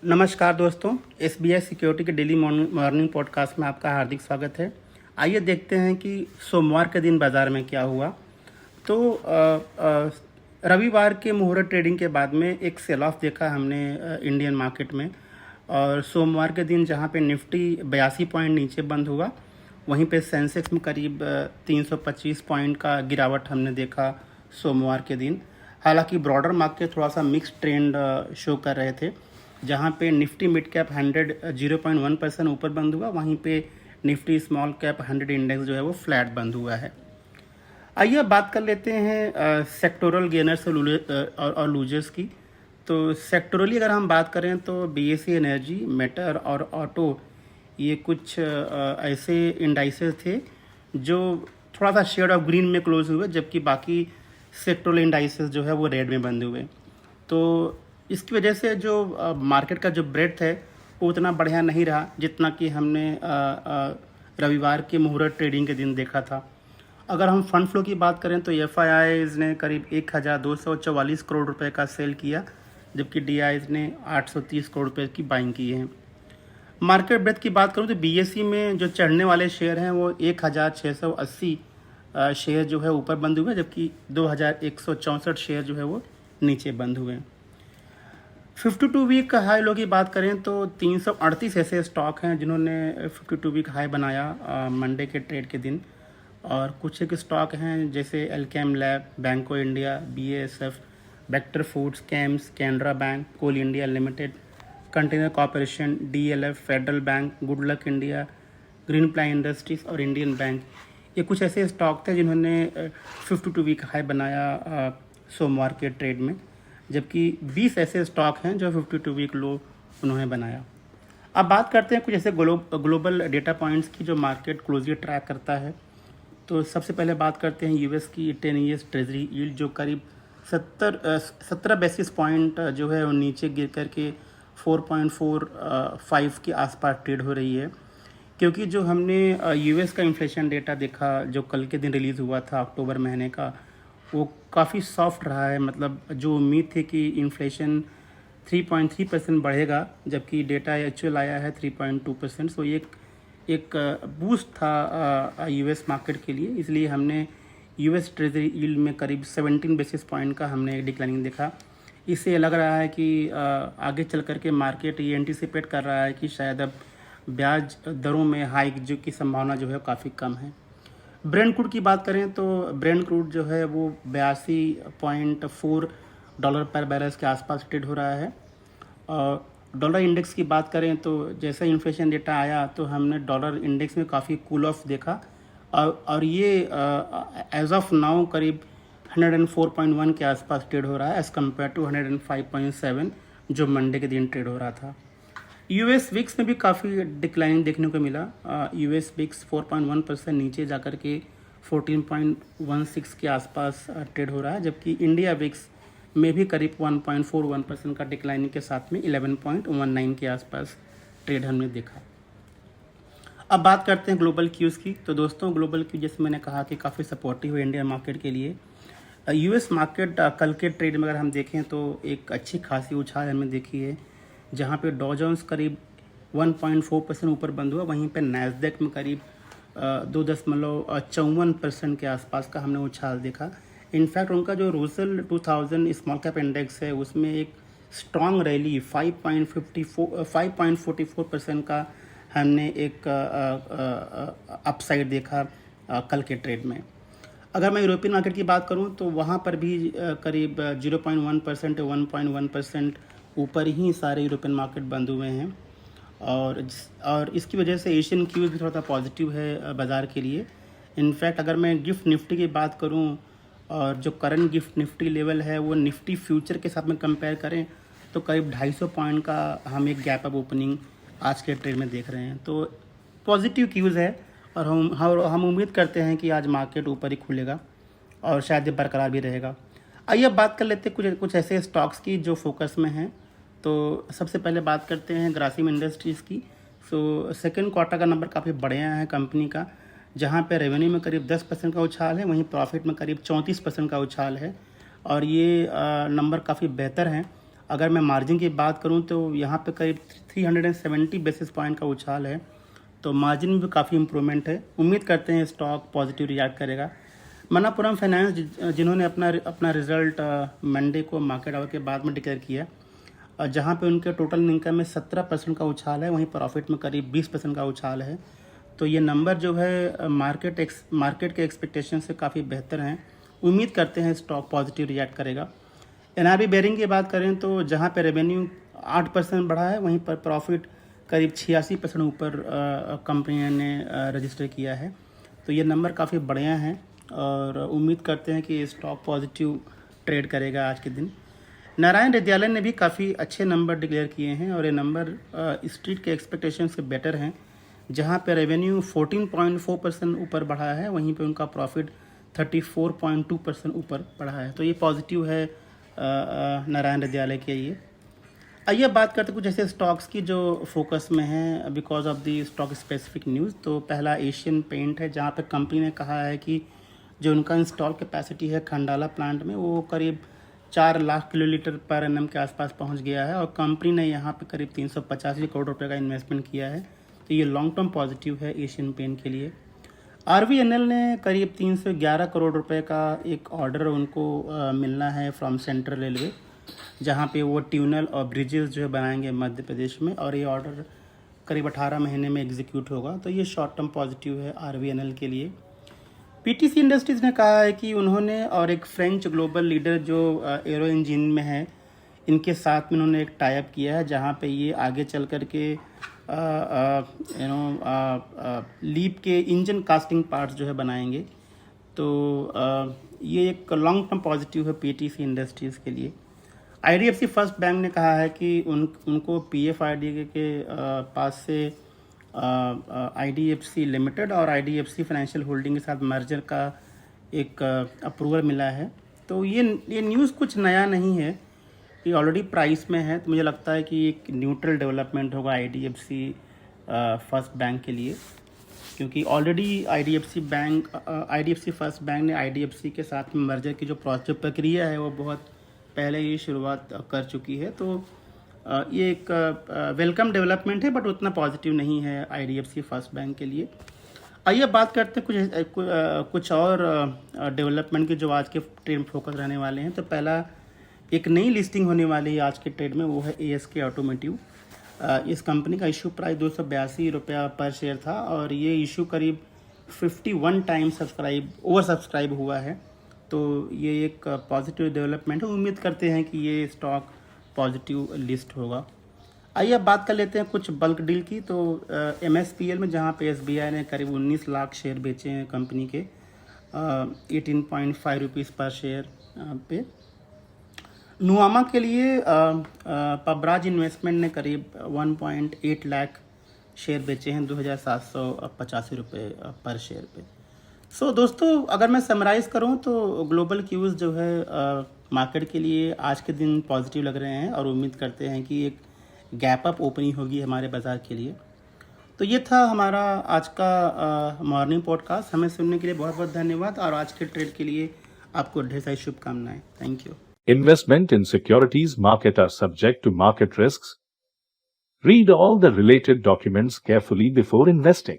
नमस्कार दोस्तों, SBI security के डेली मॉर्निंग पॉडकास्ट में आपका हार्दिक स्वागत है। आइए देखते हैं कि सोमवार के दिन बाज़ार में क्या हुआ। तो रविवार के मुहूर्त ट्रेडिंग के बाद में एक सेल ऑफ देखा हमने इंडियन मार्केट में। और सोमवार के दिन जहां पे निफ्टी 82 पॉइंट नीचे बंद हुआ, वहीं पे सेंसेक्स में करीब 325 पॉइंट का गिरावट हमने देखा सोमवार के दिन। हालांकि ब्रॉडर मार्केट थोड़ा सा मिक्स ट्रेंड शो कर रहे थे, जहां पे निफ्टी मिड कैप 100 0.1% ऊपर बंद हुआ, वहीं पे निफ्टी स्मॉल कैप 100 इंडेक्स जो है वो फ्लैट बंद हुआ है। आइए बात कर लेते हैं सेक्टोरल गेनर्स और लूजर्स की। तो सेक्टोरली अगर हम बात करें तो बीएसई एनर्जी, मेटल और ऑटो, ये कुछ ऐसे इंडाइसेस थे जो थोड़ा सा शेड ऑफ ग्रीन में क्लोज हुए, जबकि बाकी सेक्टोरल इंडाइसेस जो है वो रेड में बंद हुए। तो इसकी वजह से जो मार्केट का जो ब्रेड्थ है वो उतना बढ़िया नहीं रहा जितना कि हमने रविवार के मुहूर्त ट्रेडिंग के दिन देखा था। अगर हम फंड फ्लो की बात करें तो एफआईआईज ने करीब 1244 करोड़ रुपए का सेल किया, जबकि डीआईज ने 830 करोड़ रुपए की बाइंग की है। मार्केट ब्रेथ की बात करूं तो बीएसई में जो चढ़ने वाले शेयर हैं वो 1680 शेयर जो है ऊपर बंद हुए, जबकि 2164 शेयर जो है वो नीचे बंद हुए। 52 वीक हाई लो की बात करें तो 338 ऐसे स्टॉक हैं जिन्होंने 52 वीक हाई बनाया मंडे के ट्रेड के दिन। और कुछ एक स्टॉक हैं जैसे Alkem lab, Banco India, BASF, vector foods, CAMS, Canara bank, coal India limited, container corporation, DLF, federal bank, Goodluck India, Greenply industries और इंडियन बैंक। ये कुछ ऐसे स्टॉक थे जिन्होंने 52 वीक हाई बनाया सोमवार के ट्रेड में, जबकि 20 ऐसे स्टॉक हैं जो 52 वीक लो उन्होंने बनाया। अब बात करते हैं कुछ ऐसे ग्लोबल डेटा पॉइंट्स की जो मार्केट क्लोजली ट्रैक करता है। तो सबसे पहले बात करते हैं यूएस की 10 ईयर्स ट्रेजरी यील्ड, जो करीब 17 बेसिस पॉइंट जो है वो नीचे गिर करके 4.45 के आसपास ट्रेड हो रही है। क्योंकि जो हमने यूएस का इन्फ्लेशन डेटा देखा जो कल के दिन रिलीज़ हुआ था अक्टूबर महीने का, वो काफ़ी सॉफ्ट रहा है। मतलब जो उम्मीद थी कि इन्फ्लेशन 3.3% बढ़ेगा, जबकि डेटा एक्चुअल आया है 3.2%। सो ये एक बूस्ट था यूएस मार्केट के लिए, इसलिए हमने यूएस ट्रेजरी यील्ड में करीब 17 बेसिस पॉइंट का हमने डिक्लाइनिंग देखा। इससे लग रहा है कि आगे चल कर के मार्केट ये एंटिसिपेट कर रहा है कि शायद अब ब्याज दरों में हाइक जो की संभावना जो है काफ़ी कम है। ब्रेंट क्रूड की बात करें तो ब्रेंट क्रूड जो है वो 82.4 डॉलर पर बैरल के आसपास ट्रेड हो रहा है। और डॉलर इंडेक्स की बात करें तो जैसा इन्फ्लेशन डेटा आया तो हमने डॉलर इंडेक्स में काफ़ी कूल ऑफ देखा, और ये एज ऑफ नाउ करीब 104.1 के आसपास ट्रेड हो रहा है एज़ कम्पेयर टू 105.7 जो मंडे के दिन ट्रेड हो रहा था। यूएस विक्स में भी काफ़ी डिक्लाइनिंग देखने को मिला। यूएस विक्स 4.1% नीचे जाकर के 14.16 के आसपास ट्रेड हो रहा है, जबकि इंडिया विक्स में भी करीब 1.41% का डिक्लाइनिंग के साथ में 11.19 के आसपास ट्रेड हमने देखा। अब बात करते हैं ग्लोबल क्यूज़ की। तो दोस्तों, ग्लोबल क्यू जैसे मैंने कहा कि काफ़ी सपोर्टिव है इंडियन मार्केट के लिए। यूएस मार्केट कल के ट्रेड में अगर हम देखें तो एक अच्छी खासी उछाल हमने देखी है, जहां पे डॉ जोन्स करीब 1.4% ऊपर बंद हुआ, वहीं पे नैस्डैक में करीब 2.54% के आसपास का हमने उछाल देखा। इनफैक्ट उनका जो रूसल 2000 स्मॉल कैप इंडेक्स है उसमें एक स्ट्रॉन्ग रैली 5.44% का हमने एक अपसाइड देखा कल के ट्रेड में। अगर मैं यूरोपियन मार्केट की बात करूं तो वहां पर भी करीब 0.1% 1.1% ऊपर ही सारे यूरोपियन मार्केट बंद हुए हैं। और इसकी वजह से एशियन क्यूज भी थोड़ा सा पॉजिटिव है बाज़ार के लिए। इनफैक्ट अगर मैं गिफ्ट निफ्टी की बात करूं और जो करंट गिफ्ट निफ्टी लेवल है वो निफ्टी फ्यूचर के साथ में कंपेयर करें तो करीब 250 पॉइंट का हम एक गैप अप ओपनिंग आज के ट्रेड में देख रहे हैं। तो पॉजिटिव क्यूज़ है और हम उम्मीद करते हैं कि आज मार्केट ऊपर ही खुलेगा और शायद ये बरकरार भी रहेगा। आइए अब बात कर लेते हैं कुछ ऐसे स्टॉक्स की जो फोकस में हैं। तो सबसे पहले बात करते हैं ग्रासिम इंडस्ट्रीज़ की। सो सेकेंड क्वार्टर का नंबर काफ़ी बढ़िया है कंपनी का, जहां पे रेवेन्यू में करीब 10% का उछाल है, वहीं प्रॉफिट में करीब 34% का उछाल है और ये नंबर काफ़ी बेहतर हैं। अगर मैं मार्जिन की बात करूं तो यहाँ पे करीब 370 बेसिस पॉइंट का उछाल है, तो मार्जिन में भी काफ़ी इम्प्रूवमेंट है। उम्मीद करते हैं स्टॉक पॉजिटिव रिएक्ट करेगा। मणप्पुरम फाइनेंस जिन्होंने अपना रिजल्ट मंडे को मार्केट आवर के बाद में डिक्लेयर किया, जहां पे उनके टोटल इनकम में 17% का उछाल है, वहीं प्रॉफिट में करीब 20% का उछाल है। तो ये नंबर जो है मार्केट के एक्सपेक्टेशन से काफ़ी बेहतर हैं। उम्मीद करते हैं स्टॉक पॉजिटिव रिएक्ट करेगा। एनआरबी बेयरिंग की बात करें तो जहां पे रेवेन्यू 8% बढ़ा है, वहीं पर प्रॉफिट करीब 86% ऊपर कंपनी ने रजिस्टर किया है। तो ये नंबर काफ़ी बढ़िया हैं और उम्मीद करते हैं कि स्टॉक पॉजिटिव ट्रेड करेगा आज के दिन। नारायण हृदयालय ने भी काफ़ी अच्छे नंबर डिक्लेयर किए हैं और ये नंबर स्ट्रीट के एक्सपेक्टेशन से बेटर हैं। जहां पे रेवेन्यू 14.4% ऊपर बढ़ा है, वहीं पे उनका प्रॉफिट 34.2% ऊपर बढ़ा है। तो ये पॉजिटिव है नारायण हृदयालय के लिए। आइए बात करते कुछ ऐसे स्टॉक्स की जो फोकस में हैं because of the stock specific news. तो पहला एशियन पेंट है, जहां पे कंपनी ने कहा है कि जो उनका इंस्टॉल कैपेसिटी है खंडाला प्लांट में, वो करीब 4 लाख किलोलीटर पर एनएम के आसपास पहुंच गया है और कंपनी ने यहाँ पे करीब 385 करोड़ रुपए का इन्वेस्टमेंट किया है। तो ये लॉन्ग टर्म पॉजिटिव है एशियन पेंट के लिए। आरवीएनएल ने करीब 311 करोड़ रुपए का एक ऑर्डर उनको मिलना है फ्रॉम सेंट्रल रेलवे, जहाँ पे वो ट्यूनल और ब्रिजेस जो है बनाएंगे मध्य प्रदेश में, और ये ऑर्डर करीब 18 महीने में एग्जीक्यूट होगा। तो ये शॉर्ट टर्म पॉजिटिव है आरवीएनएल के लिए। पीटीसी इंडस्ट्रीज ने कहा है कि उन्होंने और एक फ्रेंच ग्लोबल लीडर जो एरो इंजन में है, इनके साथ में उन्होंने एक टाई अप किया है, जहाँ पे ये आगे चल कर के लीप के इंजन कास्टिंग पार्ट्स जो है बनाएंगे। तो ये एक लॉन्ग टर्म पॉजिटिव है पीटीसी इंडस्ट्रीज़ के लिए। आईडीएफसी फर्स्ट बैंक ने कहा है कि उनको पीएफआईडी के पास से आईडीएफसी लिमिटेड और आईडीएफसी फाइनेंशियल होल्डिंग के साथ मर्जर का एक अप्रूवल मिला है। तो ये न्यूज़ कुछ नया नहीं है, ये ऑलरेडी प्राइस में है। तो मुझे लगता है कि एक न्यूट्रल डेवलपमेंट होगा आईडीएफसी फर्स्ट बैंक के लिए, क्योंकि ऑलरेडी आईडीएफसी फर्स्ट बैंक ने आईडीएफसी के साथ में मर्जर की जो प्रक्रिया है वो बहुत पहले ही शुरुआत कर चुकी है। तो ये एक वेलकम डेवलपमेंट है, बट उतना पॉजिटिव नहीं है आईडीएफसी फर्स्ट बैंक के लिए। आइए बात करते हैं कुछ और डेवलपमेंट के जो आज के ट्रेड में फोकस रहने वाले हैं। तो पहला एक नई लिस्टिंग होने वाली है आज के ट्रेड में, वो है एएसके ऑटोमोटिव। इस कंपनी का इशू प्राइस 282 रुपया पर शेयर था और ये इशू करीब 51 टाइम्स ओवर सब्सक्राइब हुआ है। तो ये एक पॉजिटिव डेवलपमेंट है। उम्मीद करते हैं कि ये स्टॉक पॉजिटिव लिस्ट होगा। आइए अब बात कर लेते हैं कुछ बल्क डील की। तो एमएसपीएल में जहां पे एसबीआई ने करीब 19 लाख शेयर बेचे हैं कंपनी के 18.5 रुपीज़ पर शेयर पे। नुआमा के लिए पबराज इन्वेस्टमेंट ने करीब 1.8 लाख शेयर बेचे हैं 2,785 रुपये पर शेयर पे। सो दोस्तों, अगर मैं समराइज़ करूं तो ग्लोबल क्यूज़ जो है मार्केट के लिए आज के दिन पॉजिटिव लग रहे हैं और उम्मीद करते हैं कि एक गैप अप ओपनिंग होगी हमारे बाज़ार के लिए। तो ये था हमारा आज का मॉर्निंग पॉडकास्ट। हमें सुनने के लिए बहुत बहुत धन्यवाद और आज के ट्रेड के लिए आपको ढेर सारी शुभकामनाएं। Thank you. Investment in securities market are subject to market risks. Read all the related documents carefully before investing.